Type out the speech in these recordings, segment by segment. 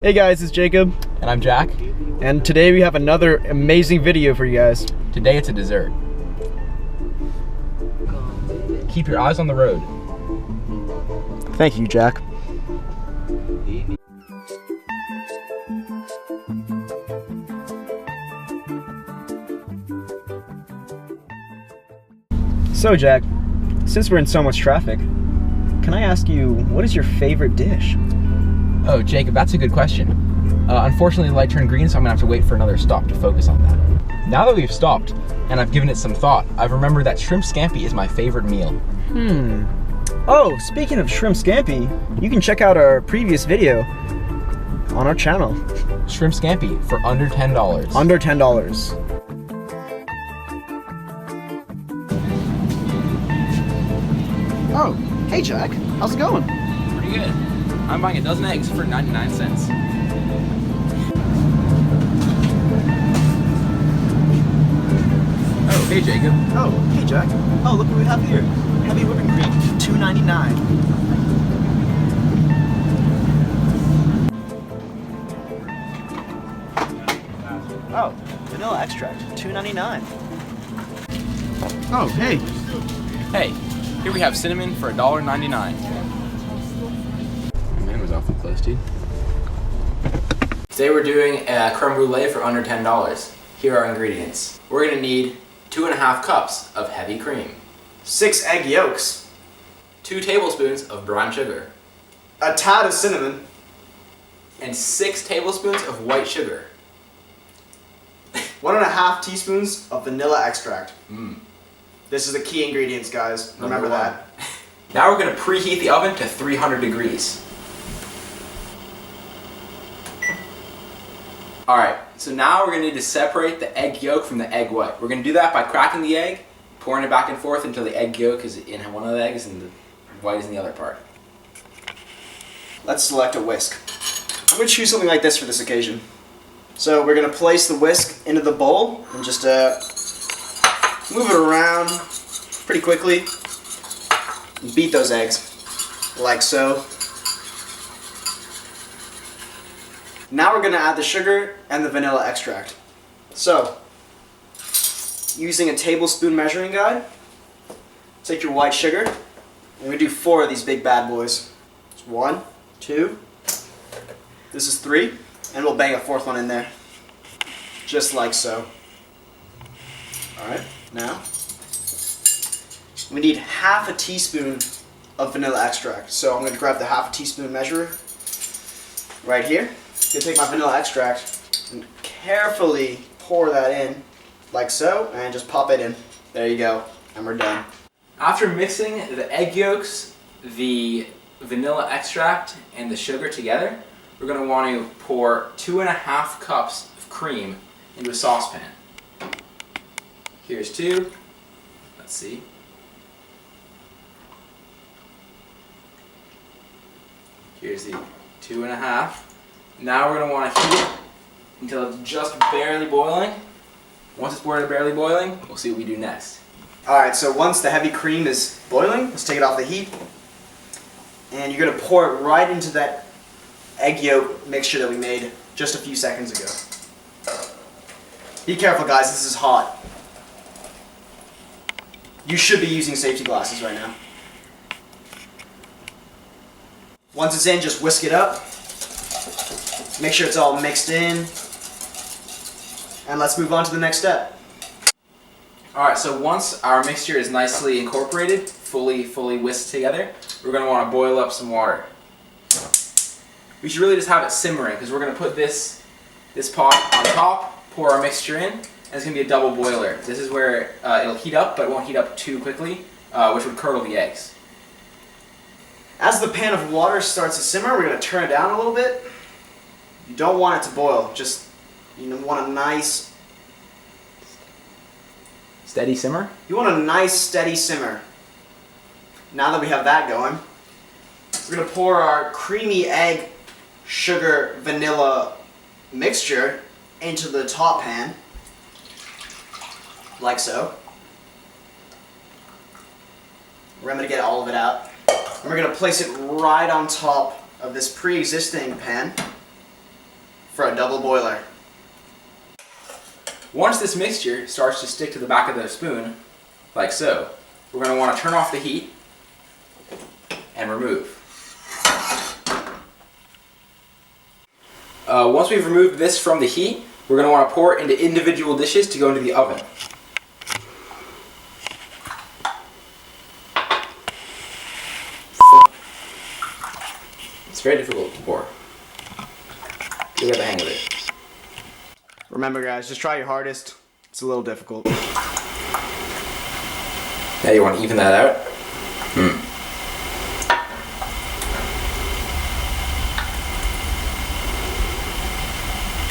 Hey guys, it's Jacob. And I'm Jack. And today we have another amazing video for you guys. Today it's a dessert. Keep your eyes on the road. Thank you, Jack. So Jack, since we're in so much traffic, can I ask you, what is your favorite dish? Oh, Jacob, that's a good question. Unfortunately, the light turned green, so I'm gonna have to wait for another stop to focus on that. Now that we've stopped, and I've given it some thought, I've remembered that shrimp scampi is my favorite meal. Oh, speaking of shrimp scampi, you can check out our previous video on our channel. Shrimp scampi for under $10. Under $10. Oh, hey Jack, how's it going? Pretty good. I'm buying a dozen eggs for 99 cents. Oh, hey Jacob. Oh, hey Jack. Oh, look what we have here. Heavy whipping cream, $2.99. Oh, vanilla extract, $2.99. Oh, hey. Hey, here we have cinnamon for $1.99. My man was awfully close, dude. Today we're doing a creme brulee for under $10. Here are our ingredients. We're gonna need 2.5 cups of heavy cream, 6 egg yolks, 2 tablespoons of brown sugar, a tad of cinnamon, and 6 tablespoons of white sugar. 1.5 teaspoons of vanilla extract. This is the key ingredients, guys. Remember that. Now we're gonna preheat the oven to 300 degrees. Alright, so now we're gonna need to separate the egg yolk from the egg white. We're gonna do that by cracking the egg, pouring it back and forth until the egg yolk is in one of the eggs and the white is in the other part. Let's select a whisk. I'm going to choose something like this for this occasion. So we're going to place the whisk into the bowl and just move it around pretty quickly. And beat those eggs, like so. Now we're going to add the sugar and the vanilla extract. So, using a tablespoon measuring guide, take your white sugar, and we're going to do 4 of these big bad boys. It's 1, 2, this is 3, and we'll bang a 4th one in there. Just like so. Alright, now, we need 1/2 teaspoon of vanilla extract. So I'm going to grab the 1/2 teaspoon measure right here. I'm going to take my vanilla extract and carefully pour that in, like so, and just pop it in. There you go, and we're done. After mixing the egg yolks, the vanilla extract, and the sugar together, we're going to want to pour 2.5 cups of cream into a saucepan. Here's 2. Let's see. Here's the 2.5. Now we're going to want to heat it until it's just barely boiling. Once it's barely boiling, we'll see what we do next. Alright, so once the heavy cream is boiling, let's take it off the heat. And you're going to pour it right into that egg yolk mixture that we made just a few seconds ago. Be careful guys, this is hot. You should be using safety glasses right now. Once it's in, just whisk it up. Make sure it's all mixed in. And let's move on to the next step. Alright, so once our mixture is nicely incorporated, fully whisked together, we're going to want to boil up some water. We should really just have it simmering because we're going to put this pot on top, pour our mixture in, and it's going to be a double boiler. This is where it'll heat up, but it won't heat up too quickly, which would curdle the eggs. As the pan of water starts to simmer, we're going to turn it down a little bit. You don't want it to boil, just you want a nice... Steady simmer? You want a nice steady simmer. Now that we have that going, we're going to pour our creamy egg, sugar, vanilla mixture into the top pan, like so. Remember to get all of it out. And we're going to place it right on top of this pre-existing pan. for a double boiler. Once this mixture starts to stick to the back of the spoon, like so, we're going to want to turn off the heat and remove. Once we've removed this from the heat, we're going to want to pour it into individual dishes to go into the oven. It's very difficult to pour. You'll get the hang of it. Remember guys, just try your hardest. It's a little difficult. Now you want to even that out?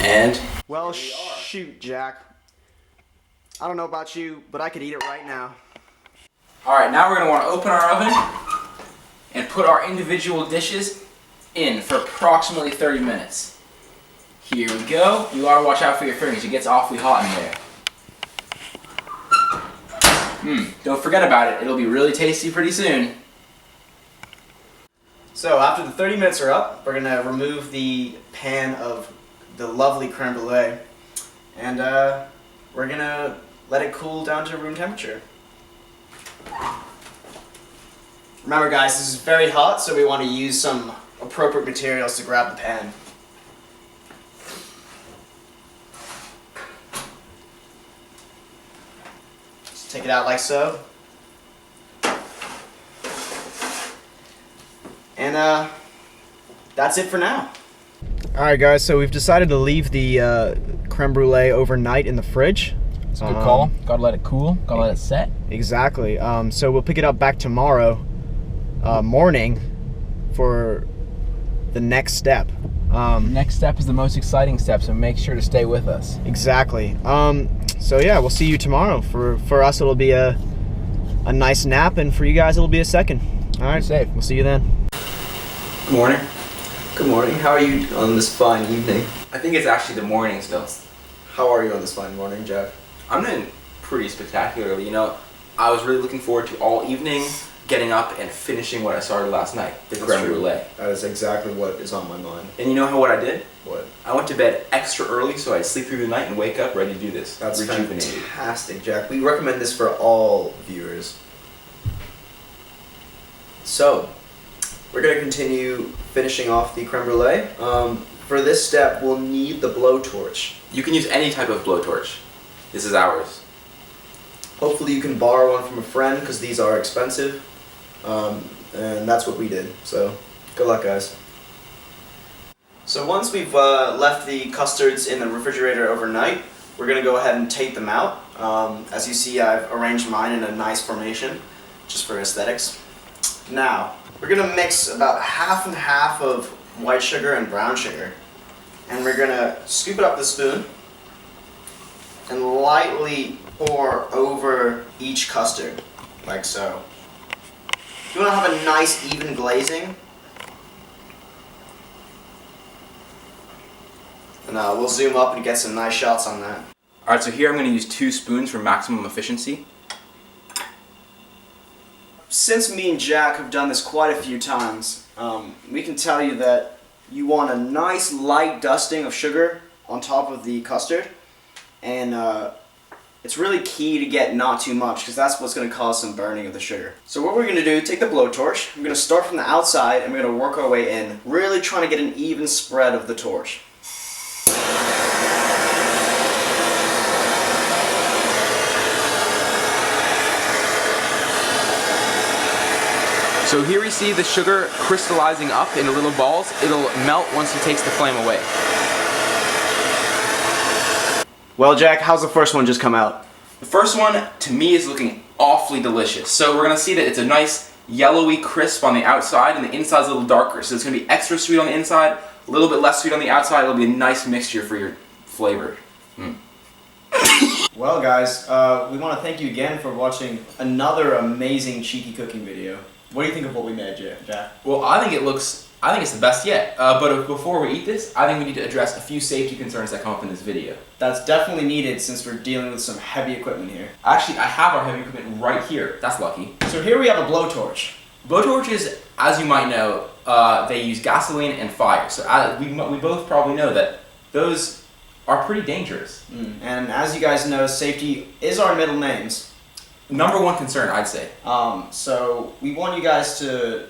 And? Well, shoot, Jack. I don't know about you, but I could eat it right now. Alright, now we're going to want to open our oven and put our individual dishes in for approximately 30 minutes. Here we go. You gotta watch out for your fingers. It gets awfully hot in there. Don't forget about it. It'll be really tasty pretty soon. So after the 30 minutes are up, we're gonna remove the pan of the lovely creme brulee, and we're gonna let it cool down to room temperature. Remember guys, this is very hot, so we want to use some appropriate materials to grab the pan. Just take it out like so. And that's it for now. Alright guys, so we've decided to leave the creme brulee overnight in the fridge. It's a good call. Gotta let it cool. Gotta let it set. Exactly. So we'll pick it up back tomorrow morning for the next step. Next step is the most exciting step, so make sure to stay with us. Exactly. So yeah, we'll see you tomorrow. For us, it'll be a nice nap, and for you guys, it'll be a second. All right, safe. We'll see you then. Good morning. Good morning. How are you on this fine evening? I think it's actually the morning still. How are you on this fine morning, Jack? I'm doing pretty spectacularly. You know, I was really looking forward to all evening getting up and finishing what I started last night, the creme brulee. That is exactly what is on my mind. And you know what I did? What? I went to bed extra early so I'd sleep through the night and wake up ready to do this. That's rejuvenated. fantastic, Jack. We recommend this for all viewers. So, we're going to continue finishing off the creme brulee. For this step, we'll need the blowtorch. You can use any type of blowtorch. This is ours. Hopefully you can borrow one from a friend because these are expensive. And that's what we did. So, good luck, guys. So once we've left the custards in the refrigerator overnight, we're going to go ahead and take them out. As you see, I've arranged mine in a nice formation, just for aesthetics. Now, we're going to mix about half and half of white sugar and brown sugar. And we're going to scoop it up with a spoon and lightly pour over each custard, like so. You want to have a nice even glazing. And we'll zoom up and get some nice shots on that. Alright, so here I'm going to use 2 spoons for maximum efficiency. Since me and Jack have done this quite a few times, we can tell you that you want a nice light dusting of sugar on top of the custard, and it's really key to get not too much because that's what's going to cause some burning of the sugar. So what we're going to do, take the blowtorch, we're going to start from the outside and we're going to work our way in, really trying to get an even spread of the torch. So here we see the sugar crystallizing up into little balls. It'll melt once he takes the flame away. Well, Jack, how's the first one just come out? The first one, to me, is looking awfully delicious. So we're going to see that it's a nice yellowy crisp on the outside and the inside's a little darker. So it's going to be extra sweet on the inside, a little bit less sweet on the outside. It'll be a nice mixture for your flavor. Well, guys, we want to thank you again for watching another amazing cheeky cooking video. What do you think of what we made, Jack? Well, I think it's the best yet. But before we eat this, I think we need to address a few safety concerns that come up in this video. That's definitely needed since we're dealing with some heavy equipment here. Actually, I have our heavy equipment right here. That's lucky. So here we have a blowtorch. Blowtorches, as you might know, they use gasoline and fire. So we both probably know that those are pretty dangerous. And as you guys know, safety is our middle names. Number one concern, I'd say. So we want you guys to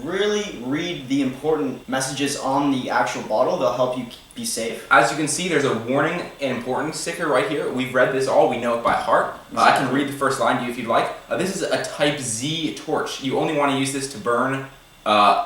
really read the important messages on the actual bottle. They'll help you be safe. As you can see, there's a warning and importance sticker right here. We've read this all. We know it by heart. I can read the first line to you if you'd like. This is a Type Z torch. You only want to use this to burn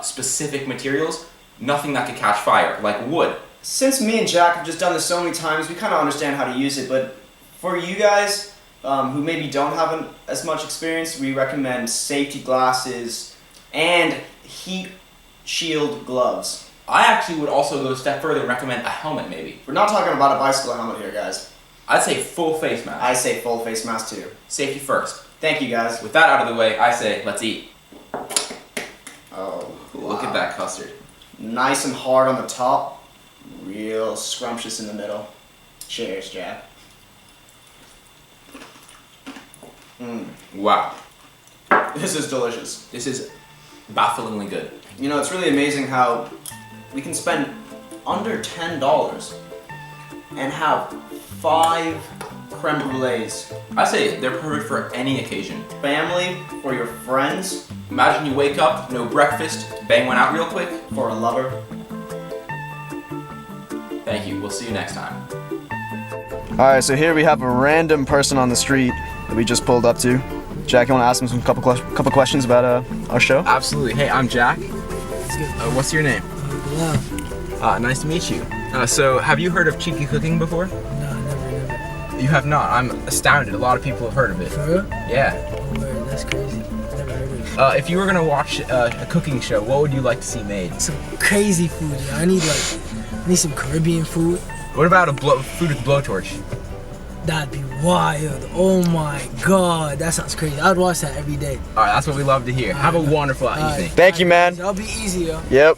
specific materials, nothing that could catch fire, like wood. Since me and Jack have just done this so many times, we kind of understand how to use it, but for you guys who maybe don't have as much experience, we recommend safety glasses and heat shield gloves. I actually would also go a step further and recommend a helmet, maybe. We're not talking about a bicycle helmet here, guys. I'd say full face mask. I say full face mask too. Safety first. Thank you, guys. With that out of the way, I say let's eat. Oh, Look at that custard. Nice and hard on the top, real scrumptious in the middle. Cheers, Jack. Wow. This is delicious. This is bafflingly good. You know, it's really amazing how we can spend under $10 and have 5 creme brulees. I say they're perfect for any occasion. Family, for your friends, Imagine you wake up, no breakfast, bang one out real quick. for a lover. Thank you. We'll see you next time. Alright, so here we have a random person on the street that we just pulled up to. Jack, you want to ask him some couple questions about our show? Absolutely. Hey, I'm Jack. What's your name? Brûlée. Nice to meet you. So, have you heard of cheeky cooking before? No, never. You have not. I'm astounded. A lot of people have heard of it. For real? Yeah. Oh, word, that's crazy. Never heard of it. If you were gonna watch a cooking show, what would you like to see made? Some crazy food. Yeah. I need some Caribbean food. What about food with blowtorch? That'd be wild. Oh my god, that sounds crazy. I'd watch that every day. All right, that's what we love to hear. Have a wonderful evening. Thank you, man. That'll be easy, yo. Yep.